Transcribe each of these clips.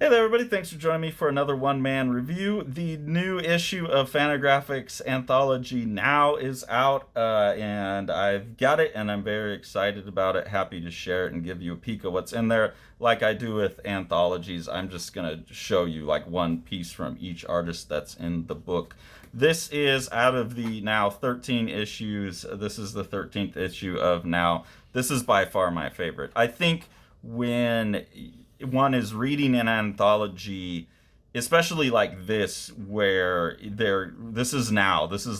Hey there, everybody. Thanks for joining me for another one-man review. The new issue of Fantagraphics Anthology now is out, and I've got it, and I'm very excited about it. Happy to share it and give you a peek of what's in there. Like I do with anthologies, I'm just going to show you like one piece from each artist that's in the book. This is out of the now 13 issues. This is the 13th issue of now. This is by far my favorite. I think when one is reading an anthology, especially like this, where this is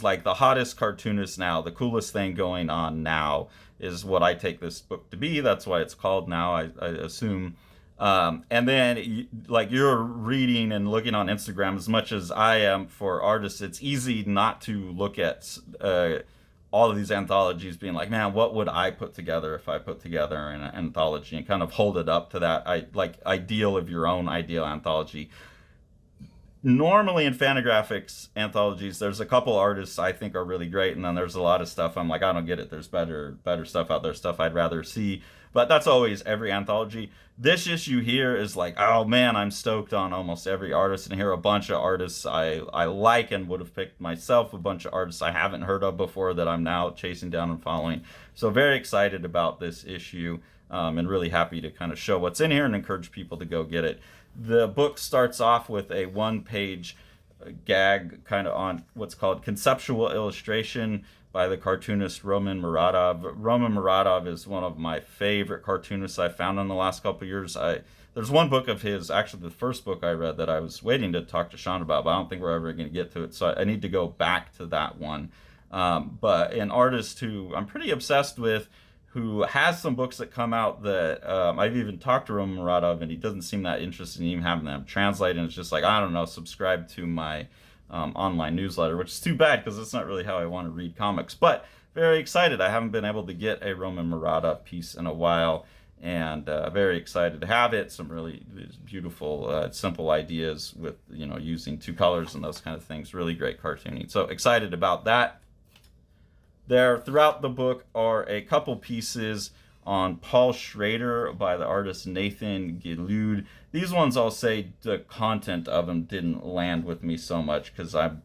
like the hottest cartoonist now, the coolest thing going on now is what I take this book to be. That's why it's called now, I assume. And then like you're reading and looking on Instagram as much as I am for artists, it's easy not to look at all of these anthologies being like, man, what would I put together if I put together an anthology, and kind of hold it up to that ideal of your own ideal anthology. Normally in Fantagraphics anthologies, there's a couple artists I think are really great, and then there's a lot of stuff I'm like, I don't get it. There's better stuff out there, stuff I'd rather see. But that's always every anthology. This issue here is like, oh man, I'm stoked on almost every artist, and here are a bunch of artists I like and would have picked myself, a bunch of artists I haven't heard of before that I'm now chasing down and following. So very excited about this issue, and really happy to kind of show what's in here and encourage people to go get it. The book starts off with a one-page gag kind of on what's called conceptual illustration by the cartoonist Roman Muradov. Roman Muradov is one of my favorite cartoonists I found in the last couple of years. There's one book of his, actually the first book I read, that I was waiting to talk to Sean about, but I don't think we're ever going to get to it, so I need to go back to that one. But an artist who I'm pretty obsessed with, who has some books that come out that I've even talked to Roman Muradov, and he doesn't seem that interested in even having them translated. And it's just like, I don't know, subscribe to my online newsletter, which is too bad because it's not really how I want to read comics. But very excited. I haven't been able to get a Roman Muradov piece in a while, and very excited to have it. Some really beautiful, simple ideas with, using two colors and those kind of things. Really great cartooning. So excited about that. There, throughout the book, are a couple pieces on Paul Schrader by the artist Nathan Gelgud. These ones, I'll say, the content of them didn't land with me so much because I'm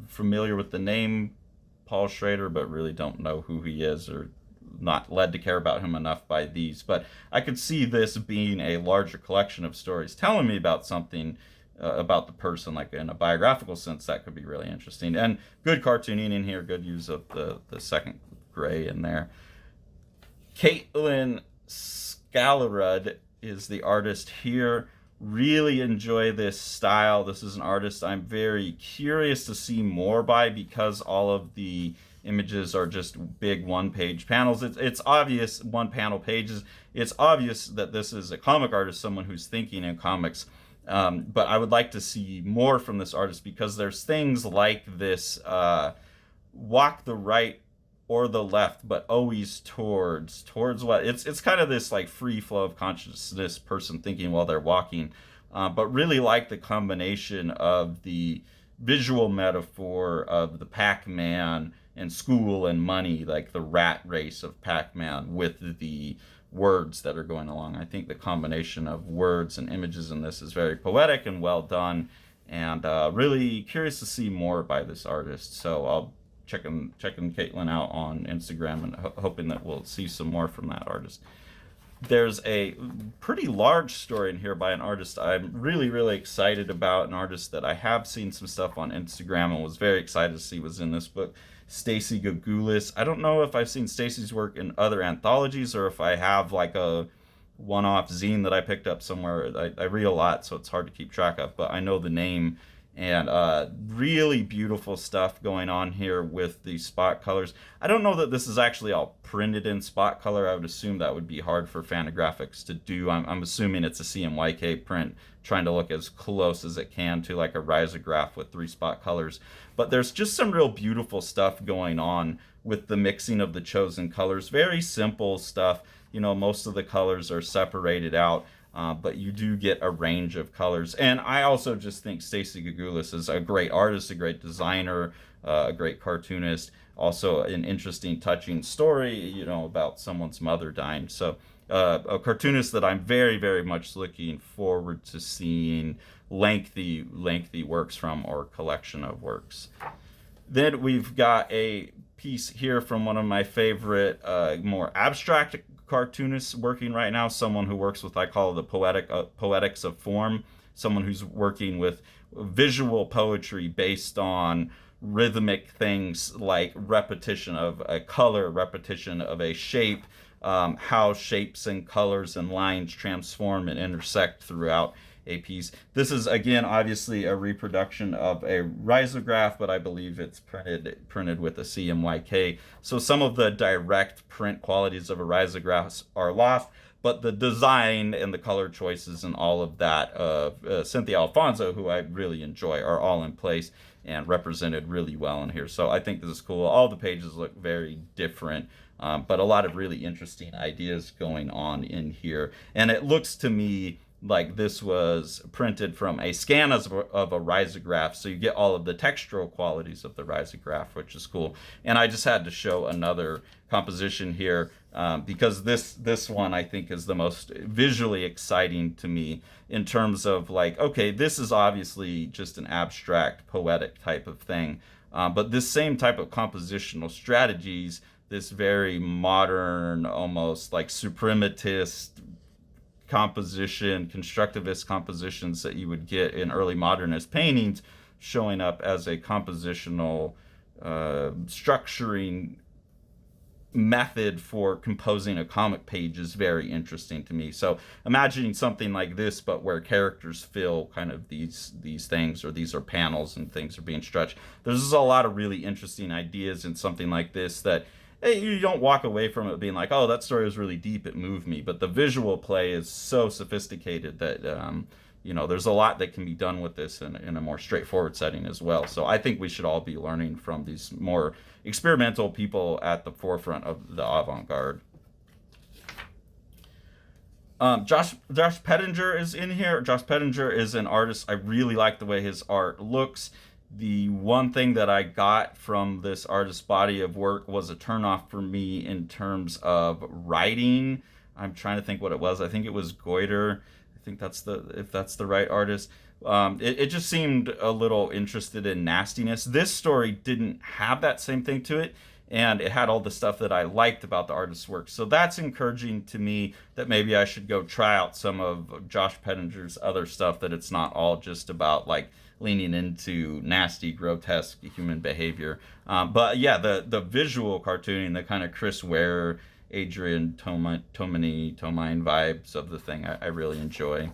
familiar with the name Paul Schrader, but really don't know who he is, or not led to care about him enough by these. But I could see this being a larger collection of stories telling me about something, about the person, like in a biographical sense. That could be really interesting. And good cartooning in here, good use of the second gray in there. Kayla Skaalrud is the artist here. Really enjoy this style. This is an artist I'm very curious to see more by, because all of the images are just big one-page panels. It's obvious, one-panel pages. It's obvious that this is a comic artist, someone who's thinking in comics. But I would like to see more from this artist, because there's things like this walk the right or the left, but always towards what it's kind of this like free flow of consciousness, person thinking while they're walking, but really like the combination of the visual metaphor of the Pac-Man and school and money, like the rat race of Pac-Man, with the words that are going along. I think the combination of words and images in this is very poetic and well done, and really curious to see more by this artist. So I'll checking Caitlin out on Instagram, and hoping that we'll see some more from that artist. There's a pretty large story in here by an artist I'm really excited about, an artist that I have seen some stuff on Instagram and was very excited to see was in this book, Stacy Gougoulis. I don't know if I've seen Stacy's work in other anthologies, or if I have like a one-off zine that I picked up somewhere. I read a lot, so it's hard to keep track of, but I know the name. And really beautiful stuff going on here with the spot colors. I don't know that this is actually all printed in spot color. I would assume that would be hard for Fantagraphics to do. I'm assuming it's a CMYK print, trying to look as close as it can to like a risograph with 3 spot colors. But there's just some real beautiful stuff going on with the mixing of the chosen colors. Very simple stuff. Most of the colors are separated out. But you do get a range of colors. And I also just think Stacy Gougoulis is a great artist, a great designer, a great cartoonist. also an interesting, touching story, you know, about someone's mother dying. So a cartoonist that I'm very, very much looking forward to seeing lengthy works from, or collection of works. Then we've got a piece here from one of my favorite, more abstract cartoonists working right now, someone who works with, I call the poetics of form, someone who's working with visual poetry based on rhythmic things like repetition of a color, repetition of a shape, how shapes and colors and lines transform and intersect throughout a piece. This is, again, obviously a reproduction of a risograph, but I believe it's printed with a CMYK. So some of the direct print qualities of a risograph are lost, but the design and the color choices and all of that of Cynthia Alfonso, who I really enjoy, are all in place and represented really well in here. So I think this is cool. All the pages look very different, but a lot of really interesting ideas going on in here. And it looks to me like this was printed from a scan of a risograph, so you get all of the textural qualities of the risograph, which is cool. And I just had to show another composition here because this one I think is the most visually exciting to me in terms of like, okay, this is obviously just an abstract poetic type of thing, but this same type of compositional strategies, this very modern, almost like suprematist composition, constructivist compositions that you would get in early modernist paintings, showing up as a compositional structuring method for composing a comic page is very interesting to me. So imagining something like this, but where characters fill kind of these things, or these are panels and things are being stretched. There's just a lot of really interesting ideas in something like this that, hey, you don't walk away from it being like, oh, that story was really deep, it moved me. But the visual play is so sophisticated that, you know, there's a lot that can be done with this in a more straightforward setting as well. So I think we should all be learning from these more experimental people at the forefront of the avant-garde. Josh Pettinger is in here. Josh Pettinger is an artist. I really like the way his art looks. The one thing that I got from this artist's body of work was a turnoff for me in terms of writing. I'm trying to think what it was. I think it was Goiter. I think if that's the right artist. It just seemed a little interested in nastiness. This story didn't have that same thing to it, and it had all the stuff that I liked about the artist's work. So that's encouraging to me that maybe I should go try out some of Josh Pettinger's other stuff, that it's not all just about like leaning into nasty, grotesque human behavior. But yeah, the visual cartooning, the kind of Chris Ware, Adrian Tomine vibes of the thing, I really enjoy.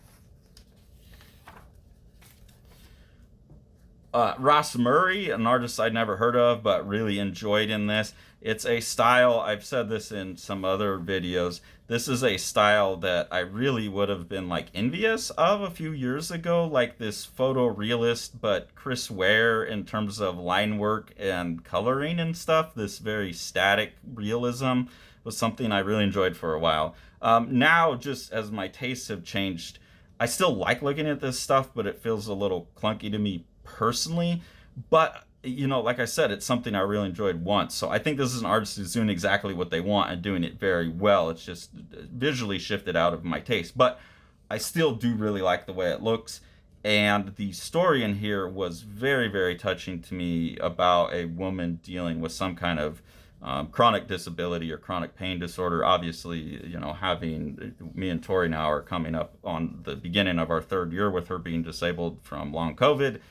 Ross Murry, an artist I'd never heard of, but really enjoyed in this. It's a style, I've said this in some other videos, this is a style that I really would have been like envious of a few years ago, like this photorealist, but Chris Ware in terms of line work and coloring and stuff, this very static realism was something I really enjoyed for a while. Now, just as my tastes have changed, I still like looking at this stuff, but it feels a little clunky to me personally. But you know, like I said, it's something I really enjoyed once. So I think this is an artist who's doing exactly what they want and doing it very well. It's just visually shifted out of my taste. But I still do really like the way it looks. And the story in here was very, very touching to me about a woman dealing with some kind of chronic disability or chronic pain disorder. Obviously, you know, having me and Tori now are coming up on the beginning of our third year with her being disabled from long COVID.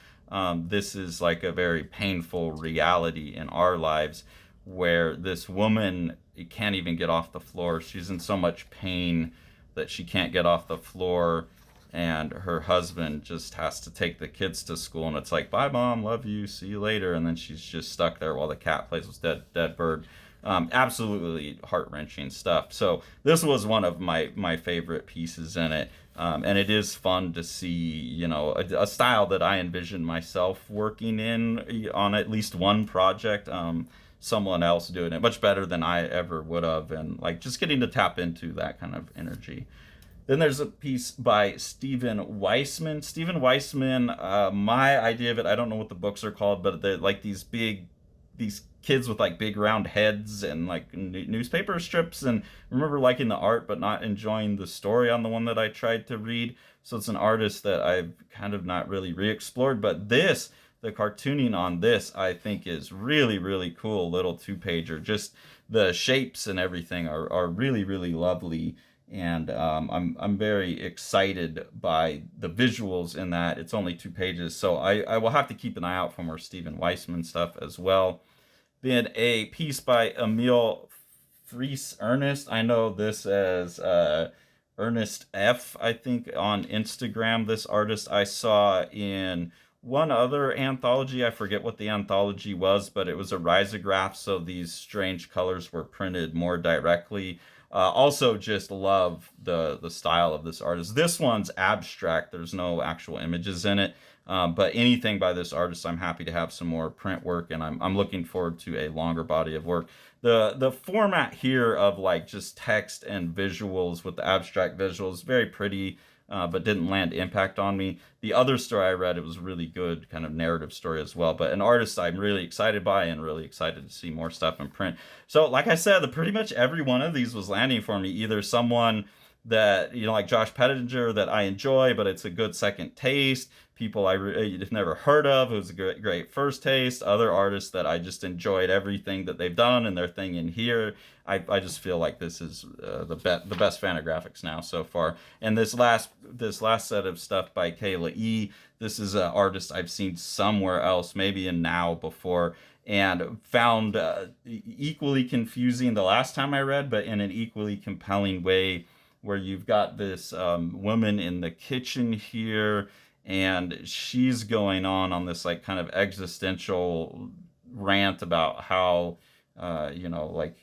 This is like a very painful reality in our lives where this woman can't even get off the floor. She's in so much pain that she can't get off the floor, and her husband just has to take the kids to school, and it's like, bye mom, love you, see you later, and then she's just stuck there while the cat plays with dead bird. Absolutely heart-wrenching stuff. So this was one of my favorite pieces in it. And it is fun to see, you know, a style that I envision myself working in on at least one project. Someone else doing it much better than I ever would have, and like just getting to tap into that kind of energy. Then there's a piece by Stephen Weissman. Stephen Weissman, my idea of it, I don't know what the books are called, but they're like these big these kids with like big round heads and like newspaper strips, and I remember liking the art but not enjoying the story on the one that I tried to read. So it's an artist that I've kind of not really re-explored, but the cartooning on this I think is really, really cool. Little two-pager, just the shapes and everything are really, really lovely. And I'm very excited by the visuals in that. It's only 2 pages, so I will have to keep an eye out for more Stephen Weissman stuff as well. Then a piece by Emil Ernst. I know this as Ernest F, I think, on Instagram. This artist I saw in one other anthology. I forget what the anthology was, but it was a risograph, so these strange colors were printed more directly. Also, just love the style of this artist. This one's abstract. There's no actual images in it. But anything by this artist, I'm happy to have some more print work, and I'm looking forward to a longer body of work. The format here of like just text and visuals with the abstract visuals, very pretty, but didn't land impact on me. The other story I read, it was really good, kind of narrative story as well. But an artist I'm really excited by and really excited to see more stuff in print. So like I said, pretty much every one of these was landing for me. Either someone that, like Josh Pettinger, that I enjoy, but it's a good second taste. People I've never heard of, it was a great first taste. Other artists that I just enjoyed everything that they've done and their thing in here. I just feel like this is the best Fantagraphics now so far. And this last set of stuff by Kayla E, this is an artist I've seen somewhere else, maybe in Now before, and found equally confusing the last time I read, but in an equally compelling way, where you've got this woman in the kitchen here, and she's going on this like kind of existential rant about how like,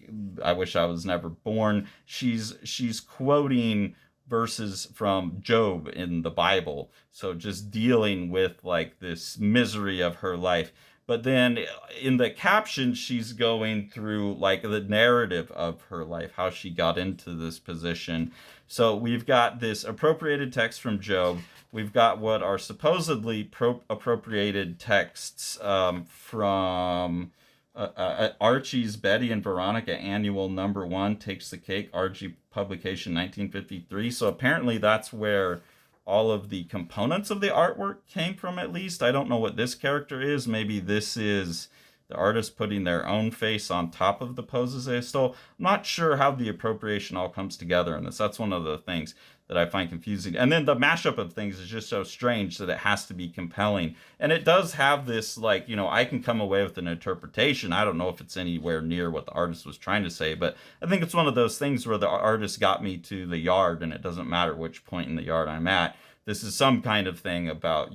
I wish I was never born. She's quoting verses from Job in the Bible, so just dealing with like this misery of her life. But then in the caption, she's going through like the narrative of her life, how she got into this position. So we've got this appropriated text from Job. We've got what are supposedly appropriated texts from Archie's Betty and Veronica Annual #1 Takes the Cake, Archie publication 1953. So apparently that's where all of the components of the artwork came from, at least. I don't know what this character is. Maybe this is the artist putting their own face on top of the poses they stole. I'm not sure how the appropriation all comes together in this. That's one of the things that I find confusing. And then the mashup of things is just so strange that it has to be compelling. And it does have this, like, I can come away with an interpretation. I don't know if it's anywhere near what the artist was trying to say, but I think it's one of those things where the artist got me to the yard, and it doesn't matter which point in the yard I'm at. This is some kind of thing about,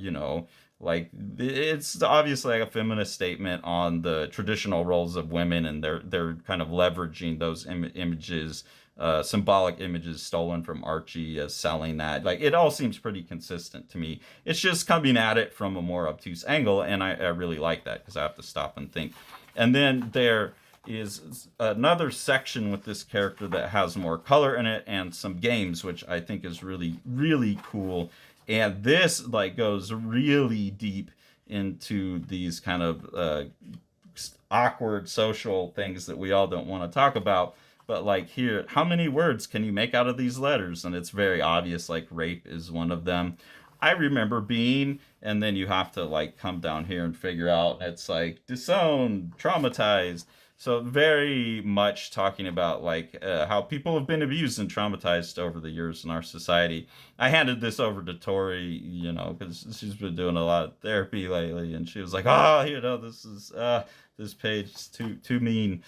like, it's obviously like a feminist statement on the traditional roles of women, and they're kind of leveraging those images, symbolic images stolen from Archie, as selling that. Like, it all seems pretty consistent to me. It's just coming at it from a more obtuse angle, and I really like that, because I have to stop and think. And then there is another section with this character that has more color in it and some games, which I think is really, really cool. And this like goes really deep into these kind of awkward social things that we all don't want to talk about. But like here, how many words can you make out of these letters? And it's very obvious, like rape is one of them. I remember being, and then you have to like come down here and figure out, it's like disowned, traumatized. So very much talking about like how people have been abused and traumatized over the years in our society. I handed this over to Tori, because she's been doing a lot of therapy lately, and she was like, this page is too mean.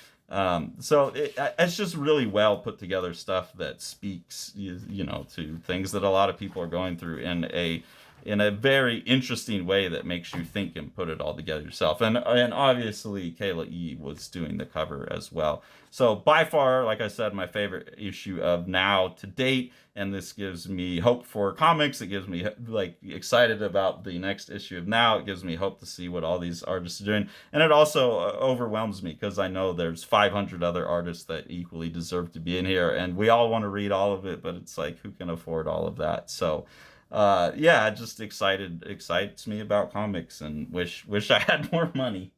So it's just really well put together stuff that speaks, to things that a lot of people are going through in a very interesting way that makes you think and put it all together yourself. And obviously Kayla E was doing the cover as well. So by far, like I said, my favorite issue of Now to date, and this gives me hope for comics. It gives me like excited about the next issue of Now. It gives me hope to see what all these artists are doing. And it also overwhelms me, because I know there's 500 other artists that equally deserve to be in here, and we all want to read all of it, but it's like, who can afford all of that? So just excites me about comics, and wish I had more money.